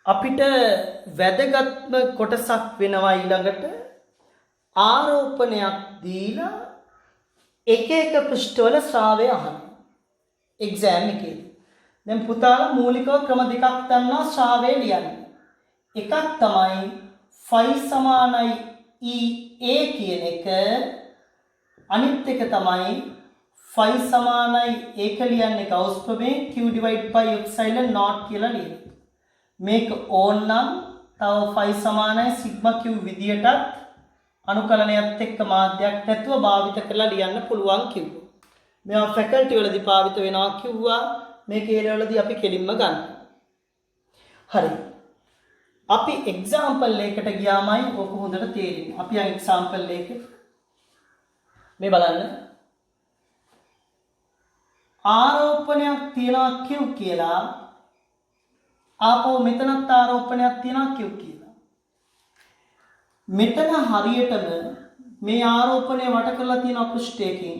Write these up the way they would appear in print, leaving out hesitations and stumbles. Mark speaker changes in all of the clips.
Speaker 1: අපිට වැදගත්ම කොටසක් වෙනවා ඊළඟට ආරෝපණයක් දීලා එක එක පෘෂ්ඨවල ශ්‍රාවය අහන්න. එක්සෑම් එකේදී. දැන් පුතාලා මූලිකව ක්‍රම දෙකක් දන්නවා ශ්‍රාවය ලියන්න. එකක් තමයි phi සමානයි EA කියන එක. අනිත් එක තමයි phi සමානයි ඒක ලියන්නේ ගauss ප්‍රමේය q divide by epsilon naught කියලා ලියනවා. මේක ඕන නම් තව phi සමානයි sigma q විදියටත් අනුකලනයත් එක්ක මාධ්‍යයක් නැතුව භාවිත කරලා ලියන්න පුළුවන් කිව්වා. මේවා ෆැකල්ටි වලදී භාවිත වෙනවා කිව්වා. මේ කේලර වලදී අපි කෙලින්ම ගන්න. හරි. අපි එක්සැම්පල් එකකට ගියාමයි ඕක හොඳට තේරෙන්නේ. අපි යන් එක්සැම්පල් එක මේ බලන්න. ආරෝපණයක් තියනවා q කියලා. ආපහු මෙතනත් ආරෝපණයක් තියනවා q කියලා. මෙතන හරියටම මේ ආරෝපණය වට කරලා තියෙන පෘෂ්ඨයකින්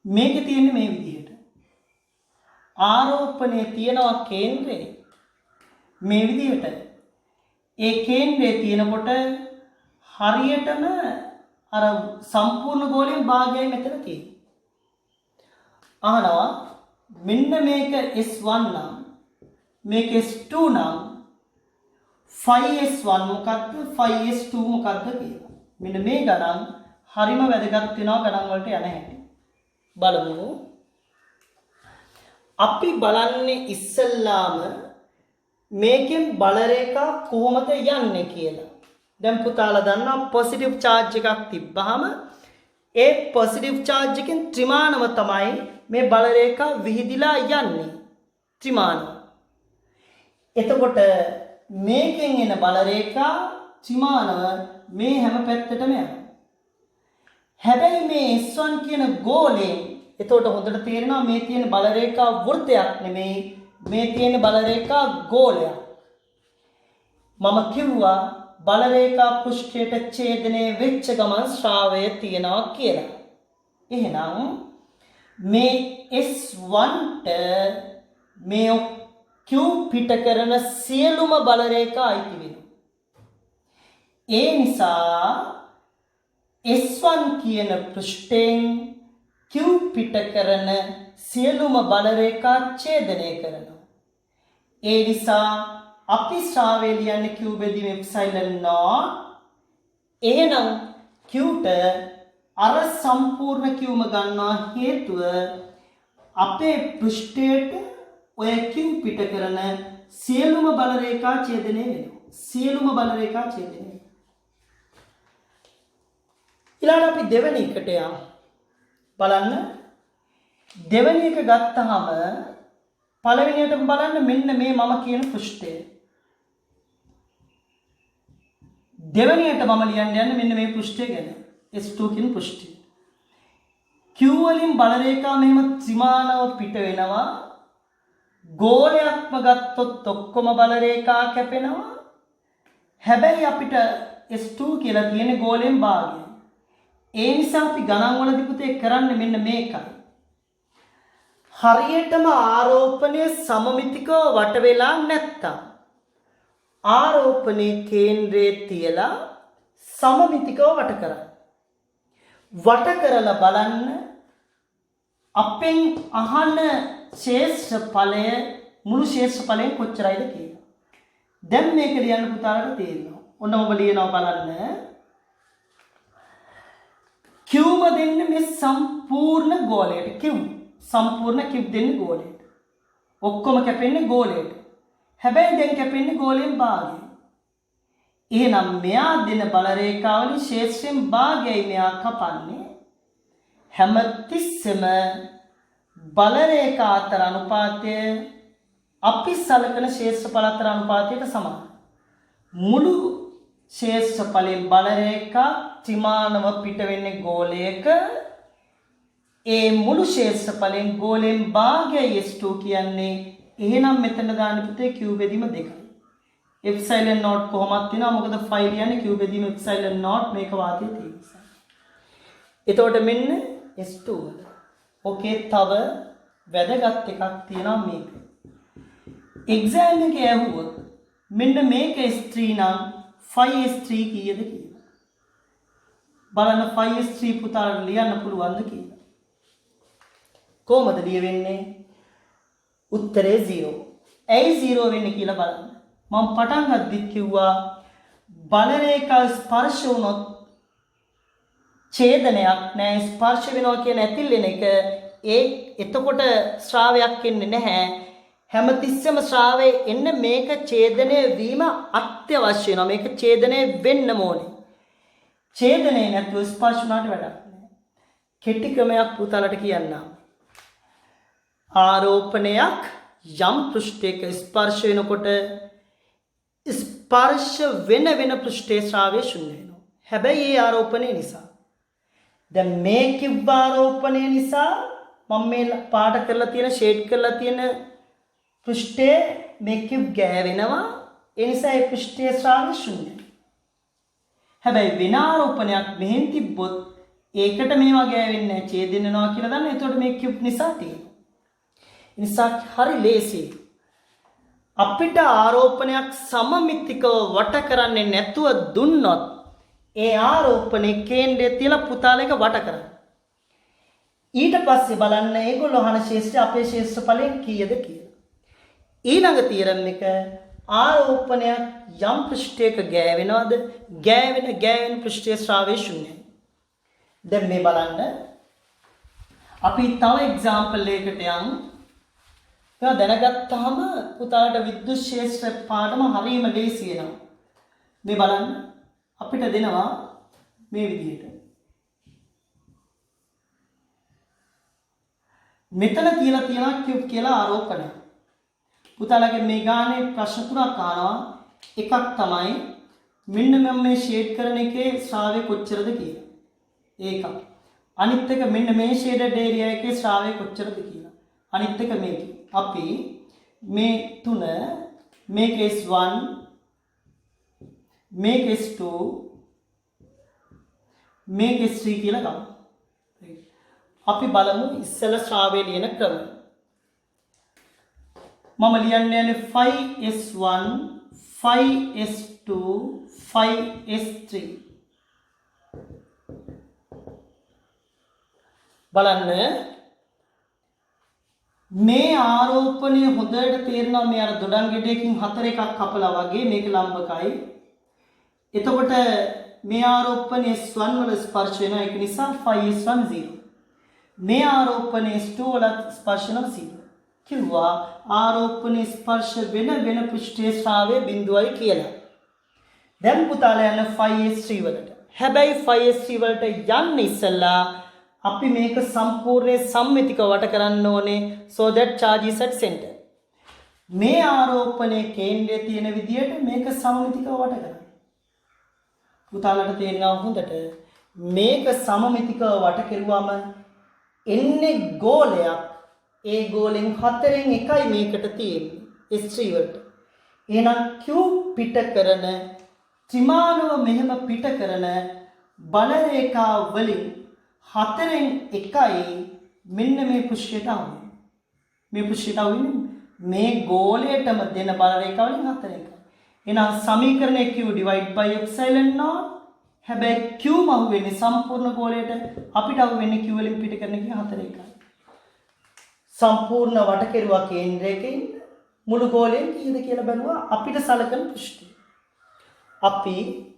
Speaker 1: මේකේ තියෙන්නේ මේ විදිහට. ආරෝපණයේ තියෙනවා කේන්ද්‍රේ මේ විදිහට. ඒ කේන්ද්‍රයේ තියෙනකොට හරියටම අර සම්පූර්ණ ගෝලයෙන් භාගයයි මෙතන තියෙන්නේ. අහනවා මෙන්න මේක S1 නම් මේක S2 නම් phi S1 මොකක්ද phi S2 මොකක්ද කියලා. මෙන්න මේ ගණන් හරිම වැදගත් වෙනවා ගණන් වලට යන හැටි. බලමු. අපි බලන්නේ ඉස්සල්ලාම මේකෙන් බල රේඛා කොහොමද යන්නේ කියලා. දැන් පුතාලා දන්නවා පොසිටිව් charge එකක් තිබ්බහම ඒ පොසිටිව් charge එකෙන් ත්‍රිමාණව තමයි මේ බල රේඛා විහිදිලා යන්නේ. ත්‍රිමාණව. එතකොට මේකෙන් එන බල රේඛා ත්‍රිමාණව මේ හැම පැත්තටම යනවා. හැබැයි මේ S1 කියන ගෝලයෙන් එතකොට හොඳට තේරෙනවා මේ තියෙන බල රේඛා වෘත්තයක් නෙමෙයි මේ තියෙන බල රේඛා ගෝලයක්. මම කිව්වා බල රේඛා පෘෂ්ඨයට ඡේදනය වෙච්ච ගමන් ශ්‍රාවය තියනවා කියලා. එහෙනම් මේ S1ට මේ q පිට කරන සියලුම බල රේඛා අයිති වෙනවා. ඒ නිසා S1 කියන පෘෂ්ඨයෙන් q පිට කරන සියලුම බල රේඛා ඡේදනය කරනවා. ඒ නිසා අපි ශ්‍රාවය ලියන්නේ q බෙදීම epsilon naught. එහෙනම් q ට අර සම්පූර්ණ qම ගන්නවා හේතුව අපේ පෘෂ්ඨයට ඔය q පිට කරන සියලුම බල රේඛා ඡේදනය වෙනවා. සියලුම බල රේඛා ඡේදනය වෙනවා. ඊළඟ අපි දෙවෙනි එකට යමු. බලන්න දෙවෙනි එක ගත්තාම පළවෙනියට බලන්න මෙන්න මේ මම කියන පෘෂ්ඨය. දෙවෙනියට මම ලියන්න යන්නේ මෙන්න මේ පෘෂ්ඨය ගැන. S2 කියන පෘෂ්ඨය. Q වලින් බල රේඛා මෙහෙම ත්‍රිමාණව පිට වෙනවා. ගෝලයක්ම ගත්තොත් ඔක්කොම බල රේඛා කැපෙනවා. හැබැයි අපිට S2 කියලා තියෙන ගෝලයෙන් භාගය. ඒ නිසා අපි ගණන් වලදී පුතේ කරන්නේ මෙන්න මේකයි. හරියටම ආරෝපණය සමමිතිකව වට වෙලා නැත්තම් ආරෝපණයේ කේන්ද්‍රයේ තියලා සමමිතිකව වට කරන්න. වට කරලා බලන්න අපෙන් අහන ශේෂ්ඨඵලය මුළු ශේෂ්ඨඵලයෙන් කොච්චරයිද කියලා. දැන් මේක ලියන්න පුතාලට තේරෙනවා. ඔන්න ඔබ ලියනවා බලන්න. q දෙන්නේ මේ සම්පූර්ණ ගෝලයට. q සම්පූර්ණ q දෙන්නේ ගෝලයට. ඔක්කොම කැපෙන්නේ ගෝලයට. හැබැයි දැන් කැපෙන්නේ ගෝලයෙන් භාගය. එහෙනම් මෙයා දෙන බල රේඛාවලින් ශේෂයෙන් භාගයයි මෙයා කපන්නේ. හැමතිස්සෙම බල රේඛා අතර අනුපාතය අපි සලකන ශේෂ්ඨඵල අතර අනුපාතයට සමානයි. මුළු ශේෂ්ඨඵලයෙන් බල රේඛා ත්‍රිමාණව පිට වෙන්නේ ගෝලයක. ඒ මුළු ශේෂ්ඨඵලයෙන් ගෝලයෙන් භාගයයි S2 කියන්නේ. එහෙනම් මෙතන දාන්න පුතේ q බෙදීම දෙකයි. epsilon naught කොහොමද වෙනවා? මොකද phi කියන්නේ q බෙදීම epsilon naught මේක වාතයේ තියෙන නිසා. එතකොට මෙන්න S2 වල. ඕකේ තව වැදගත් එකක් තියෙනවා මේක. එක්සෑම් එකේ ඇහුවොත් මෙන්න මේක S3 නම් 5S3 කීයද කියලා. බලන්න 5S3 පුතාලට ලියන්න පුළුවන්ද කියලා. කොහොමද ලියවෙන්නේ? උත්තරේ 0. ඇයි 0 වෙන්නේ කියලා බලන්න. මම පටන් ගද්දිත් කිව්වා බල රේඛා ස්පර්ශ වුණොත් ඡේදනයක් නෑ, ස්පර්ශ වෙනවා කියන ඇතිල්ලෙන එක එතකොට ශ්‍රාවයක් එන්නේ නැහැ. හැමතිස්සෙම ශ්‍රාවය එන්න මේක ඡේදනය වීම අත්‍යවශ්‍ය වෙනවා. මේක ඡේදනය වෙන්න ඕනේ. ඡේදනය නැතුව ස්පර්ශ වුණාට වැඩක් නෑ. කෙටි ක්‍රමයක් පුතාලට කියන්නම්. ආරෝපණයක් යම් පෘෂ්ඨයක ස්පර්ශ වෙනකොට ස්පර්ශ වෙන පෘෂ්ඨයේ ශ්‍රාවය ශුන්‍ය වෙනවා. හැබැයි ඒ ආරෝපණය නිසා දැන් මේ කිව්ව ආරෝපණය නිසා මම මේ පාට කරලා තියෙන ෂේඩ් කරලා තියෙන පෘෂ්ඨයේ මේ කිව් ගෑවෙනවා. ඒ නිසා ඒ පෘෂ්ඨයේ ශ්‍රාවය ශුන්‍යයි. හැබැයි වෙන ආරෝපණයක් මෙහෙන් තිබ්බොත් ඒකට මේවා ගෑවෙන්නේ නැහැ, ඡේදිනවා කියලා දන්න. එතකොට මේ කිව් නිසා තියෙනවා. ඒ නිසා හරි ලේසි. අපිට ආරෝපණයක් සමමිතිකව වට කරන්නේ නැතුව දුන්නොත් ඒ ආරෝපණේ කේන්ද්‍රය තියලා පුතාලේක වට කරන්න. ඊට පස්සේ බලන්න ඒගොල්ලෝ අහන ශේෂ්ත්‍රය අපේ ශේෂ්ත්‍රඵලයෙන් කීයද කියලා. ඊළඟ තීරණ එක ආරෝපණයක් යම් පෘෂ්ඨයක ගෑවෙනවද? ගෑවෙන පෘෂ්ඨයේ ශ්‍රාවය ශුන්‍යයි. දැන් මේ බලන්න අපි තව එක්සැම්පල් එකකට යමු. ඒක දැනගත්තාම පුතාලට විද්‍යුත් ශේෂ්ත්‍ර පාඩම හරියම ලේසි වෙනවා. මේ බලන්න අපිට දෙනවා මේ විදිහට. මෙතන තියලා තියෙනවා කිව් කියලා ආරෝපණය. පුතාලගේ මේ ගානේ ප්‍රශ්න තුනක් අහනවා. එකක් තමයි මෙන්න මම මේ ෂේඩ් කරන එකේ ශ්‍රාවය කොච්චරද කියලා. ඒක. අනිත් එක මෙන්න මේ ෂේඩඩ් ඒරියා එකේ ශ්‍රාවය කොච්චරද කියලා. අනිත් එක මේක. අපි මේ තුන මේක S1 මේක S2 මේක S3 කියලා ගමු. අපි බලමු ඉස්සෙල්ලා ශ්‍රාවය ලියන ක්‍රම. මම ලියන්න යන්නේ 5S1 5S2 5S3. බලන්න මේ ආරෝපණය හොඳට තේරෙනවා. මේ අර දොඩම් ගෙඩියකින් 4 එකක් කපලා වගේ මේක ලම්බකයි. එතකොට මේ ආරෝපණය S1 වල ස්පර්ශ වෙනවා. ඒක නිසා 5S1 0. මේ ආරෝපණය S2 වල ස්පර්ශ වෙනවා 0. කිව්වා ආරෝපණය ස්පර්ශ වෙන පෘෂ්ඨයේ ශ්‍රාවය බිඳුවයි කියලා. දැන් පුතාලා යන 5S3 වලට. හැබැයි 5S3 වලට යන්න ඉස්සලා අපි මේක සම්පූර්ණ සම්මිතික වට කරන්න ඕනේ. so that charge is at center. මේ ආරෝපණයේ කේන්ද්‍රය තියෙන විදියට මේක සමමිතිකව වට කරන්න. පුතාලට තේරෙනවා හොඳට මේක සමමිතිකව වට කෙරුවම එන්නේ ගෝලයක්. ඒ ගෝලෙන් 4න් එකයි මේකට තියෙන්නේ S3 වලට. එහෙනම් Q පිට කරන ත්‍රිමානව මෙහෙම පිට කරන බල රේඛා වලින් 4න් එකයි මෙන්න මේ පෘෂ්ඨයට આવන්නේ. මේ පෘෂ්ඨයට આવන්නේ මේ ගෝලයටම දෙන බල රේඛා වලින් 4න් එකයි. එහෙනම් සමීකරණය Q divide by epsilon naught. හැබැයි Q මහු වෙන්නේ සම්පූර්ණ ගෝලයට. අපිට අහු වෙන්නේ Q වලින් පිට කරන එක 4 එකයි. සම්පූර්ණ වට කෙරුවා කේන්ද්‍රයකින් මුළු ගෝලයෙන් කීයද කියලා බලුවා අපිට සලකන පෘෂ්ඨය. අපි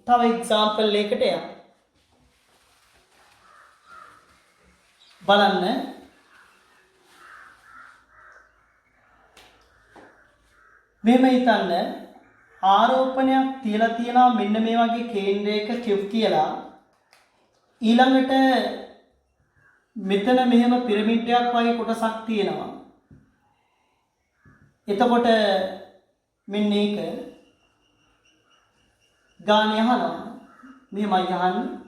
Speaker 1: තව එක්සැම්පල් එකකට යමු. බලන්න මෙහෙම හිතන්න ආරෝපණයක් තියලා තියනවා මෙන්න මේ වගේ කේන්ද්‍රයක කිව් කියලා. ඊළඟට මෙතන මෙහෙම පිරමිඩ් එකක් වගේ කොටසක් තියෙනවා. එතකොට මෙන්න ඒක ගානේ අහනවා. මෙහෙමයි අහන්නේ.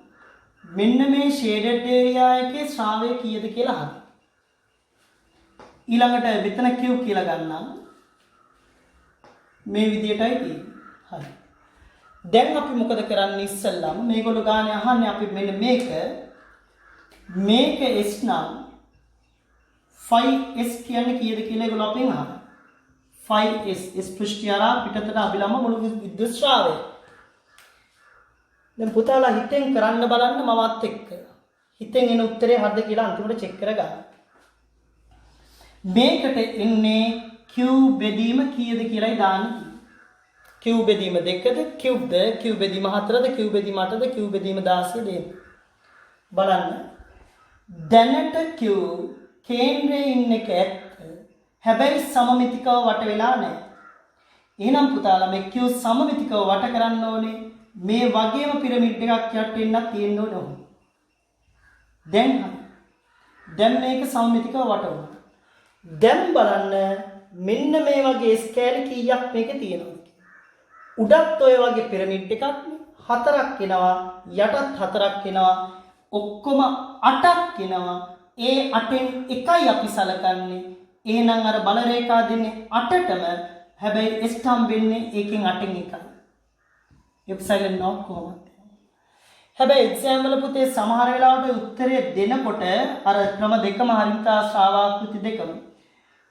Speaker 1: මෙන්න මේ ෂේඩඩ් ඒරියා එකේ ශ්‍රාවය කීයද කියලා අහන්න. ඊළඟට මෙතන Q කියලා ගන්නම්. මේ විදියටයි තියෙන්නේ. හරි. දැන් අපි මොකද කරන්නේ ඉස්සල්ලාම මේගොල්ලෝ ගානේ අහන්නේ අපි මෙන්න මේක S නම් 5S කියන්නේ කීයද කියලා ඒගොල්ලෝ අපෙන් අහනවා. 5s s පෘෂ්ඨය හරහා පිටතට අභිලම්බ මුළු විද්‍යුත් ශ්‍රාවය. දැන් පුතාලා හිතෙන් කරන්න බලන්න මමත් එක්ක. හිතෙන් එන උත්තරේ හරිද කියලා අන්තිමට චෙක් කරගන්න. මේකට එන්නේ q බෙදීම කීයද කියලායි දාන්නේ. q බෙදීම 2ද cube ද q බෙදීම 4ද q බෙදීම 8ද q බෙදීම 16 දෙන්න. බලන්න. දැනට q කේන්ද්‍රයේ ඉන්න එක ඇත්ත. හැබැයි සමමිතිකව වට වෙලා නැහැ. එහෙනම් පුතාලා මේ q සමමිතිකව වට කරන්න ඕනේ. මේ වගේම පිරමිඩ් එකක් යට වෙන්නත් තියෙන්න ඕනේ. දැන් මේක සමමිතිකව වට වුණා. දැන් බලන්න මෙන්න මේ වගේ ස්කේල් කීයක් මේකේ තියෙනවද? උඩත් ඔය වගේ පිරමිඩ් එකක් හතරක් එනවා, යටත් හතරක් එනවා, ඔක්කොම 8ක් එනවා. ඒ 8න් එකයි අපි සලකන්නේ. එහෙනම් අර බල රේඛා දෙන්නේ 8ටම. හැබැයි ස්ටම් වෙන්නේ ඒකෙන් 8න් එකයි. එප්සයිලන් නෝට් කොහොමද? හැබැයි එක්සෑම් වල පුතේ සමහර වෙලාවට උත්තරය දෙනකොට අර ක්‍රම දෙකම හරිතා ශ්‍රාවාකෘති දෙකම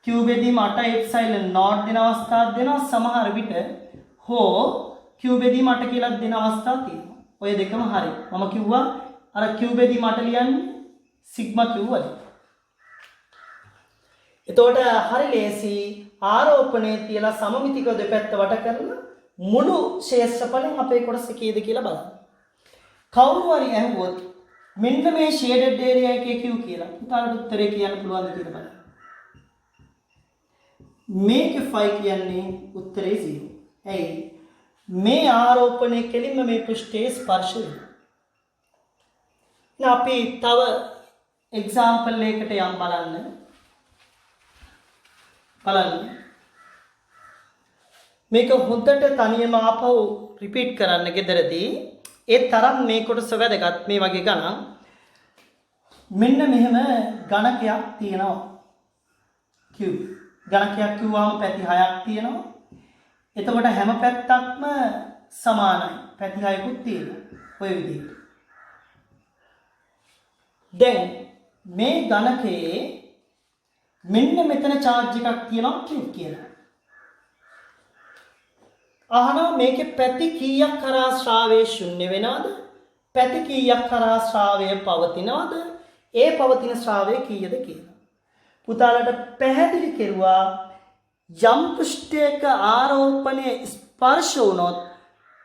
Speaker 1: q බෙදීම 8 එප්සයිලන් නෝට් දෙන අවස්ථාවක් දෙනවා. සමහර විට හෝ q බෙදීම 8 කියලා දෙන අවස්ථා තියෙනවා. ඔය දෙකම හරි. මම කිව්වා අර q බෙදීම 8 ලියන්නේ සිග්මා q වලින්. එතකොට හරි ලේසි ආරෝපණයේ තියලා සමමිතික දෙපැත්ත වට කරලා මුළු ශේෂ්ඨඵලෙන් අපේ කොටස කීයද කියලා බලන්න. කවුරු හරි ඇහුවොත් මෙන්න මේ ෂේඩඩ් ඒරියා එකේ q කියලා. උදාහරණ උත්තරේ කියන්න පුළුවන්ද කියලා බලන්න. මේකේ 5 කියන්නේ උත්තරේ 0. ඇයි? මේ ආරෝපණය කෙලින්ම මේ පෘෂ්ඨයේ ස්පර්ශ වෙනවා. දැන් අපි තව එක්සැම්පල් එකකට යම් බලන්න. මේක හොඳට තනියම ආපහු රිපීට් කරන්න ගෙදරදී. ඒ තරම් මේ කොටස වැදගත්. මේ වගේ ගණන් මෙන්න මෙහෙම ගණකයක් තියෙනවා. q ගණකයක් කිව්වම පැති 6ක් තියෙනවා. එතකොට හැම පැත්තක්ම සමානයි. පැති 6කුත් තියෙනවා. ඔය විදිහට. දැන් මේ ගණකයේ මෙන්න මෙතන charge එකක් තියෙනවා q කියලා. අහනවා මේකේ පැති කීයක් කරා ශ්‍රාවය ශුන්‍ය වෙනවද? පැති කීයක් කරා ශ්‍රාවය පවතිනවද? ඒ පවතින ශ්‍රාවය කීයද කියලා. පුතාලට පැහැදිලි කෙරුවා යම් පෘෂ්ඨයක ආරෝපණය ස්පර්ශ වුණොත්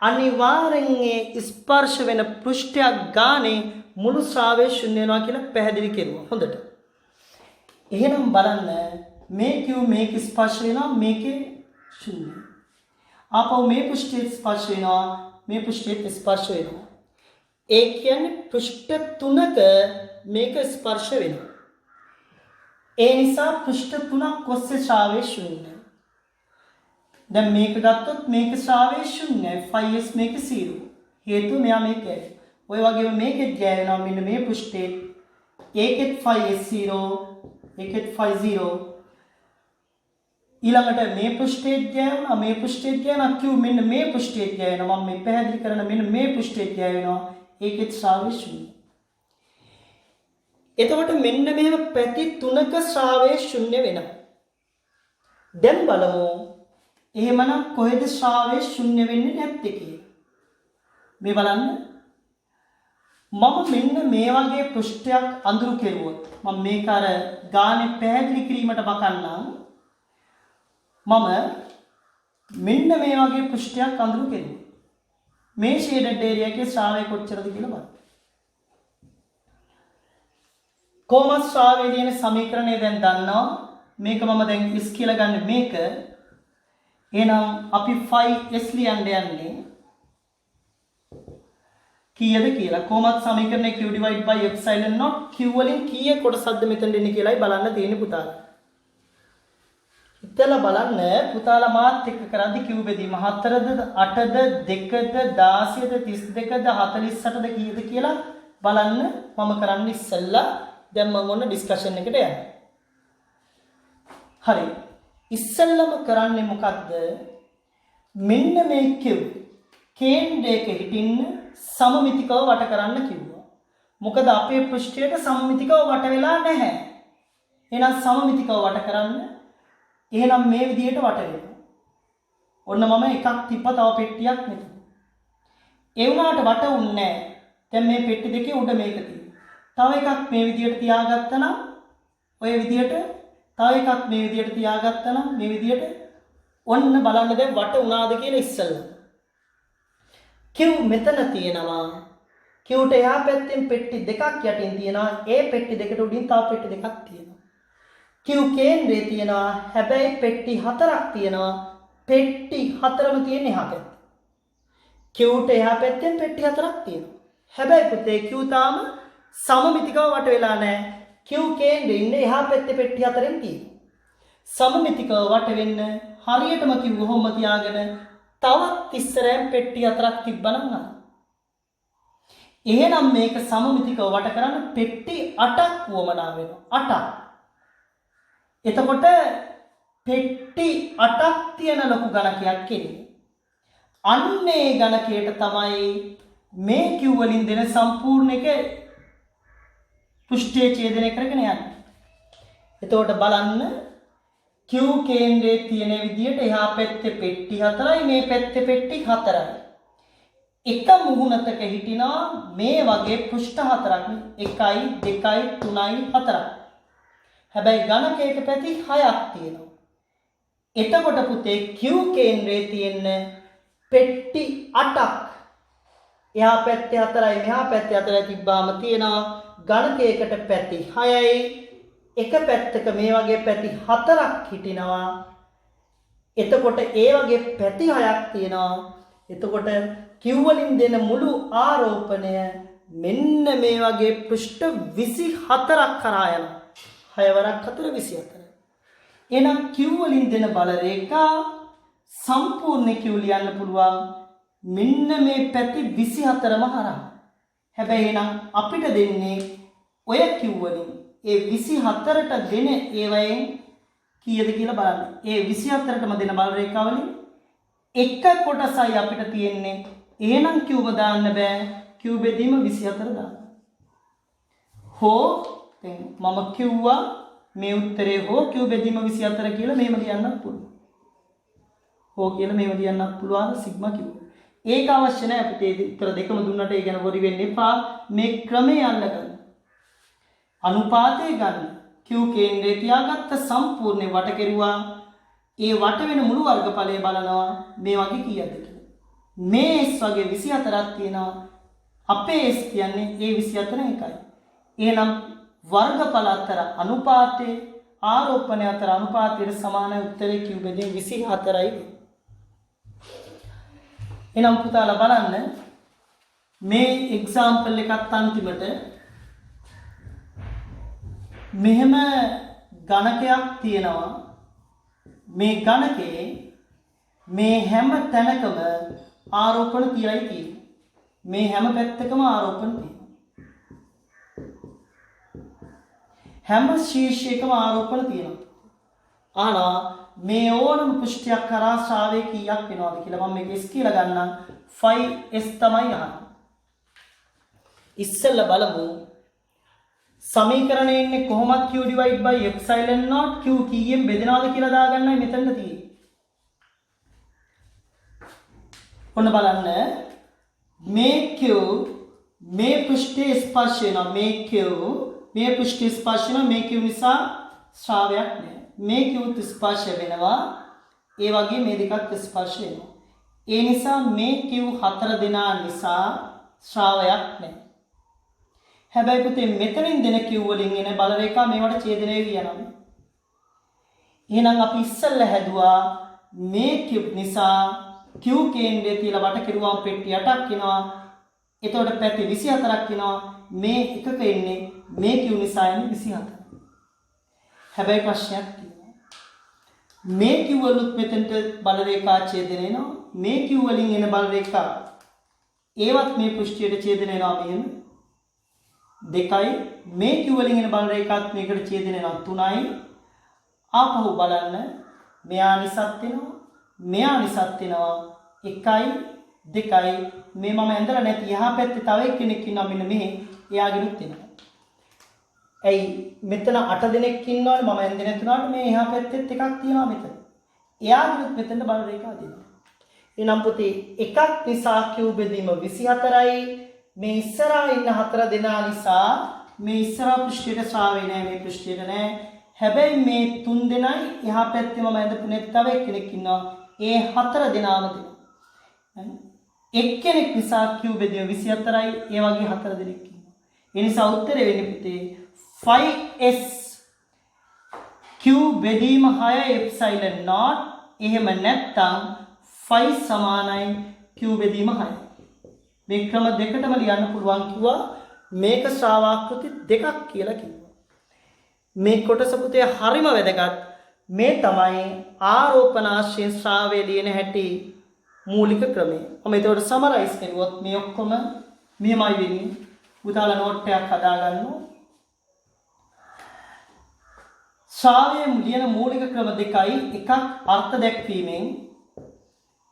Speaker 1: අනිවාර්යෙන් ඒ ස්පර්ශ වෙන පෘෂ්ඨයක් ගානේ මුළු ශ්‍රාවය ශුන්‍ය වෙනවා කියලා පැහැදිලි කෙරුවා. හොඳට. එහෙනම් බලන්න මේ q මේක ස්පර්ශ වෙනවා මේකේ ශුන්‍යයි. ආපහු මේ පෘෂ්ඨයේ ස්පර්ශ වෙනවා මේ පෘෂ්ඨයේ ස්පර්ශ වෙනවා. ඒ කියන්නේ පෘෂ්ඨ තුනක මේක ස්පර්ශ වෙනවා. ඒ නිසා පෘෂ්ඨ තුනක් ඔස්සේ ශ්‍රාවය ශුන්‍යයි. දැන් මේක ගත්තොත් මේක ශ්‍රාවය ශුන්‍යයි. 5s මේක 0. හේතුව මෙයා මේක ඇයි. ඔය වගේම මේකෙත් ගෑවෙනවා මෙන්න මේ පෘෂ්ඨයේ. ඒකෙත් 5s 0 ඒකෙත් 5 0. ඊළඟට මේ පෘෂ්ඨයේ ගෑවෙනවා මේ පෘෂ්ඨයේ ගෑවෙනවා q මෙන්න මේ පෘෂ්ඨයේ ගෑවෙනවා. මම මේ පැහැදිලි කරන මෙන්න මේ පෘෂ්ඨයේ ගෑවෙනවා. ඒකෙත් ශ්‍රාවය ශුන්‍යයි. එතකොට මෙන්න මෙහෙම පැති තුනක ශ්‍රාවය ශුන්‍ය වෙනවා. දැන් බලමු එහෙමනම් කොහෙද ශ්‍රාවය ශුන්‍ය වෙන්නේ නැත්තේ කියලා. මේ බලන්න. මම මෙන්න මේ වගේ පෘෂ්ඨයක් අඳුරු කෙරුවොත් මම මේක අර ගානේ පැහැදිලි කිරීමට බකන්නම්. මම මෙන්න මේ වගේ පෘෂ්ඨයක් අඳුරු කෙරුවා. මේ ෂේඩඩ් ඒරියා එකේ ශ්‍රාවය කොච්චරද කියලා බලන්න. කොහොමද ශ්‍රාවය කියන සමීකරණය දැන් දන්නවා. මේක මම දැන් s කියලා ගන්න මේක. එහෙනම් අපි 5s ලියන්න යන්නේ කීයද කියලා. කොහොමද සමීකරණය q divide by epsilon naught q වලින් කීය කොටසක්ද මෙතන දෙන්නේ කියලායි බලන්න තියෙන්නේ පුතාලා. හිතලා බලන්න පුතාලා මාත් එක්ක කරද්දී q බෙදීම 4ද 8ද 2ද 16ද 32ද 48ද කීයද කියලා බලන්න මම කරන්නේ ඉස්සෙල්ලා. දැන් මම ඔන්න ඩිස්කෂන් එකට යනවා. හරි. ඉස්සෙල්ලම කරන්නේ මොකද්ද? මෙන්න මේ q කේන්ද්‍රයක හිටින්න සමමිතිකව වට කරන්න කිව්වා. මොකද අපේ පෘෂ්ඨයට සමමිතිකව වට වෙලා නැහැ. එහෙනම් සමමිතිකව වට කරන්න එහෙනම් මේ විදිහට වට වෙනවා. ඔන්න මම එකක් තිබ්බා තව පෙට්ටියක් මෙතන. ඒ වුණාට වට වුන්නේ නැහැ. දැන් මේ පෙට්ටි දෙකේ උඩ මේක තියෙනවා. තව එකක් මේ විදිහට තියාගත්තා නම් ඔය විදිහට තව එකක් මේ විදිහට තියාගත්තා නම් මේ විදිහට ඔන්න බලන්න දැන් වට වුණාද කියලා ඉස්සෙල්ලා. Q මෙතන තියෙනවා. Qට එහා පැත්තෙන් පෙට්ටි දෙකක් යටින් තියෙනවා. ඒ පෙට්ටි දෙකට උඩින් තව පෙට්ටි දෙකක් තියෙනවා. Q කේන්ද්‍රයේ තියෙනවා. හැබැයි පෙට්ටි හතරක් තියෙනවා. පෙට්ටි හතරම තියෙන එහා පැත්තේ. Qට එහා පැත්තෙන් පෙට්ටි හතරක් තියෙනවා. හැබැයි පුතේ Q තාම සමමිතිකව වට වෙලා නැහැ. Q කේන්ද්‍රේ ඉන්නේ එහා පැත්තේ පෙට්ටි හතරෙන් තියෙනවා. සමමිතිකව වට වෙන්න හරියටම Q කොහොම තියාගෙන තවත් ඉස්සරහින් පෙට්ටි හතරක් තිබ්බනම් නේද? එහෙනම් මේක සමමිතිකව වට කරන්න පෙට්ටි 8ක් වුවමනා වෙනවා. 8ක්. එතකොට පෙට්ටි 8ක් තියෙන ලොකු ගණකයක් එන්නේ. අන්නේ ගණකයට තමයි මේ Q වලින් දෙන සම්පූර්ණ එක පෘෂ්ඨයේ ඡේදනය කරගෙන යන්නේ. එතකොට බලන්න Q කේන්ද්‍රයේ තියෙන විදිහට එහා පැත්තේ පෙට්ටි 4යි මේ පැත්තේ පෙට්ටි 4යි. එක මුහුණතක හිටිනා මේ වගේ පෘෂ්ඨ 4ක් 1යි 2යි 3යි 4යි. හැබැයි ගණකයක පැති 6ක් තියෙනවා. එතකොට පුතේ Q කේන්ද්‍රයේ තියෙන පෙට්ටි 8ක් එහා පැත්තේ 4යි මෙහා පැත්තේ 4යි තිබ්බාම තියෙනවා ගණකයකට පැති 6යි එක පැත්තක මේ වගේ පැති 4ක් හිටිනවා. එතකොට ඒ වගේ පැති 6ක් තියෙනවා. එතකොට Q වලින් දෙන මුළු ආරෝපණය මෙන්න මේ වගේ පෘෂ්ඨ 24ක් කරා යනවා. 6 වරක් 4 24. එහෙනම් Q වලින් දෙන බල රේඛා සම්පූර්ණ Q ලියන්න පුළුවන් මෙන්න මේ පැති 24ම හරහා. හැබැයි එහෙනම් අපිට දෙන්නේ ඔය Q වලින් ඒ 24ට දෙන ඒවයෙන් කීයද කියලා බලන්න. ඒ 24ටම දෙන බල රේඛා වලින් එක කොටසයි අපිට තියෙන්නේ. එහෙනම් Q දාන්න බෑ. Q බෙදීම 24 දාන්න. හෝ දැන් මම කිව්වා මේ උත්තරේ හෝ Q බෙදීම 24 කියලා මෙහෙම ලියන්නත් පුළුවන්. හෝ කියලා මෙහෙම ලියන්නත් පුළුවන් සිග්මා Q. ඒක අවශ්‍ය නැහැ අපිට ඒ උත්තර දෙකම දුන්නට ඒ ගැන වොරි වෙන්න එපා. මේ ක්‍රමය අල්ලගන්න. අනුපාතය ගන්න. Q කේන්ද්‍රයේ තියාගත්ත සම්පූර්ණ වට කෙරුවා. ඒ වට වෙන මුළු වර්ගඵලය බලනවා මේ වගේ කීයද කියලා. මේ S වගේ 24ක් තියෙනවා. අපේ S කියන්නේ ඒ 24 එකයි. එහෙනම් වර්ගඵල අතර අනුපාතයේ ආරෝපණය අතර අනුපාතයට සමාන උත්තරේ Q බෙදීම 24යි. එහෙනම් පුතාලා බලන්න මේ එක්සැම්පල් එකත් අන්තිමට මෙහෙම ගණකයක් තියෙනවා. මේ ගණකේ මේ හැම තැනකම ආරෝපණ 30යි තියෙන්නේ. මේ හැම පැත්තකම ආරෝපණ තියෙනවා. හැම ශීර්ෂයකම ආරෝපණ තියෙනවා. ආනා මේ ඕනම පෘෂ්ඨයක් කරා ශ්‍රාවය කීයක් වෙනවද කියලා මම මේක S කියලා ගන්නම්. 5S තමයි අහන්නේ. ඉස්සෙල්ලා බලමු සමීකරණයේ ඉන්නේ කොහොමද Q divide by epsilon naught Q කීයෙන් බෙදෙනවද කියලා දාගන්නයි මෙතන තියෙන්නේ. ඔන්න බලන්න මේ Q මේ පෘෂ්ඨයේ ස්පර්ශ වෙනවා. මේ Q මේ පෘෂ්ඨයේ ස්පර්ශ වෙනවා. මේ Q නිසා ශ්‍රාවයක් නෑ. මේ Qත් ස්පර්ශ වෙනවා. ඒ වගේ මේ දෙකත් ස්පර්ශ වෙනවා. ඒ නිසා මේ Q හතර දෙනා නිසා ශ්‍රාවයක් නෑ. හැබැයි පුතේ මෙතනින් දෙන Q වලින් එන බල රේඛා මේවට ඡේදනය වෙනවා. එහෙනම් අපි ඉස්සෙල්ලා හැදුවා මේ Q නිසා Q කේන්ද්‍රය තියලා වට කෙරුවාම පෙට්ටි 8ක් එනවා. එතකොට පැති 24ක් එනවා. මේ එකක එන්නේ මේ Q නිසා එන්නේ 24. හැබැයි ප්‍රශ්නයක් තියෙනවා. මේ Q වලුත් මෙතනට බල රේඛා ඡේදනය වෙනවා. මේ Q වලින් එන බල රේඛා ඒවත් මේ පෘෂ්ඨයට ඡේදනය වෙනවා මෙහෙම. 2යි මේ Q වලින් එන බල රේඛාත් මේකට ඡේදනය වෙනවා 3යි. ආපහු බලන්න මෙයා නිසත් වෙනවා. මෙයා නිසත් වෙනවා 1යි 2යි. මේ මම ඇඳලා නැති යහා පැත්තේ තව එක්කෙනෙක් ඉන්නවා මෙන්න මෙහි. එයාගෙනුත් එනවා. ඇයි මෙතන 8 දෙනෙක් ඉන්නවනේ මම එන් දෙනෙක් තුනට මේ එහා පැත්තෙත් එකක් තියෙනවා මෙතන. එයාගෙත් මෙතෙන්ට බල රේඛා දෙනවා. එනම් පුතේ එකක් නිසා q බෙදීම 24යි. මේ ඉස්සරහා ඉන්න 4 දෙනා නිසා මේ ඉස්සරහා පෘෂ්ඨයට ශ්‍රාවය නෑ මේ පෘෂ්ඨයට නෑ. හැබැයි මේ 3 දෙනයි එහා පැත්තේ මම ඇඳපු නෙත් තව එක්කෙනෙක් ඉන්නවා. ඒ 4 දෙනාම දෙනවා. එක්කෙනෙක් නිසා q බෙදීම 24යි. ඒ වගේ 4 දෙනෙක් ඉන්නවා. ඒ නිසා උත්තරේ වෙන්නේ පුතේ 5s q බෙදීම 6 epsilon not. එහෙම නැත්නම් 5 සමානයි q බෙදීම 6. මේ ක්‍රම දෙකටම ලියන්න පුළුවන් කිව්වා. මේක ශ්‍රාවාකෘති දෙකක් කියලා කිව්වා. මේ කොටස පුතේ හරිම වැදගත්. මේ තමයි ආරෝපණාශ්‍රයෙන් ශ්‍රාවය ලියන හැටි මූලික ක්‍රමය. මම ඒකට සමරයිස් කරුවොත් මේ ඔක්කොම මෙහෙමයි වෙන්නේ. පුතාලා නෝට් එකක් හදාගන්න. ශ්‍රාවය ලියන මූලික ක්‍රම දෙකයි. එකක් අර්ථ දැක්වීමෙන්.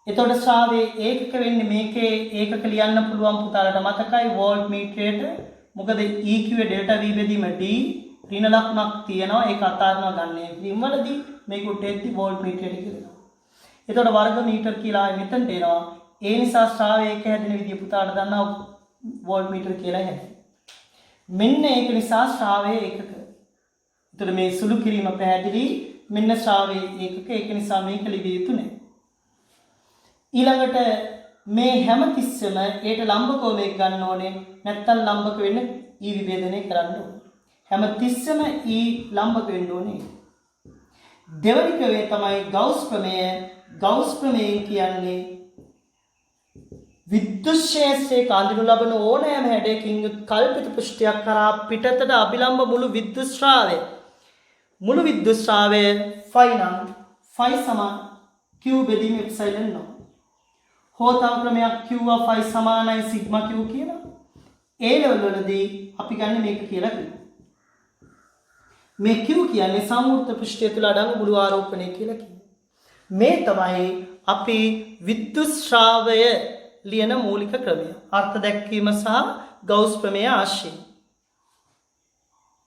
Speaker 1: එතකොට ශ්‍රාවයේ ඒකක වෙන්නේ මේකේ ඒකක ලියන්න පුළුවන් පුතාලට මතකයි වෝල්ට් මීටරයට. මොකද EQ ඩෙල්ටා V බෙදීම D ඍණ ලක්ෂණක් තියෙනවා. ඒක අතාරනවා ගන්න. ඉම්වලදී මේක උටෙද්දි වෝල්ට් මීටරයට කියනවා. එතකොට වර්ග මීටර කියලා මෙතනට එනවා. ඒ නිසා ශ්‍රාවයේ එක හැදෙන විදිය පුතාලට දන්නවා වෝල්ට් මීටර කියලා හැදෙනවා. මෙන්න ඒක නිසා ශ්‍රාවයේ ඒකක. එතකොට මේ සුළු කිරීම පැහැදිලි. මෙන්න ශ්‍රාවයේ ඒකක. ඒක නිසා මේක ලිවිය යුතු නැහැ. ඊළඟට මේ හැම තිස්සෙම ඒට ලම්බකෝණයක් ගන්න ඕනේ. නැත්තම් ලම්බක වෙන්න E විභේදනය කරන්න ඕනේ. හැම තිස්සෙම E ලම්බක වෙන්න ඕනේ. දෙවැනි ක්‍රමය තමයි ගවුස් ප්‍රමේය. ගවුස් ප්‍රමේය කියන්නේ විද්‍යුත් ක්ෂේත්‍රයේ අඳිනු ලබන ඕනෑම හැඩයකින් යුත් කල්පිත පෘෂ්ඨයක් කරා පිටතට අභිලම්බ මුළු විද්‍යුත් ශ්‍රාවය. මුළු විද්‍යුත් ශ්‍රාවය phi නම් phi සමාන q බෙදීම epsilon නම්. හෝතව ක්‍රමයක් q phi සමානයි sigma q කියලා. ඒ ලෙවල් වලදී අපි ගන්න මේක කියලා කියනවා. මේ q කියන්නේ සම්වෘත පෘෂ්ඨය තුල අඩංගු මුළු ආරෝපණය කියලා කියනවා. මේ තමයි අපි විද්‍යුත් ශ්‍රාවය ලියන මූලික ක්‍රමය. අර්ථ දැක්වීම සහ ගවුස් ප්‍රමේය ආශ්‍රය.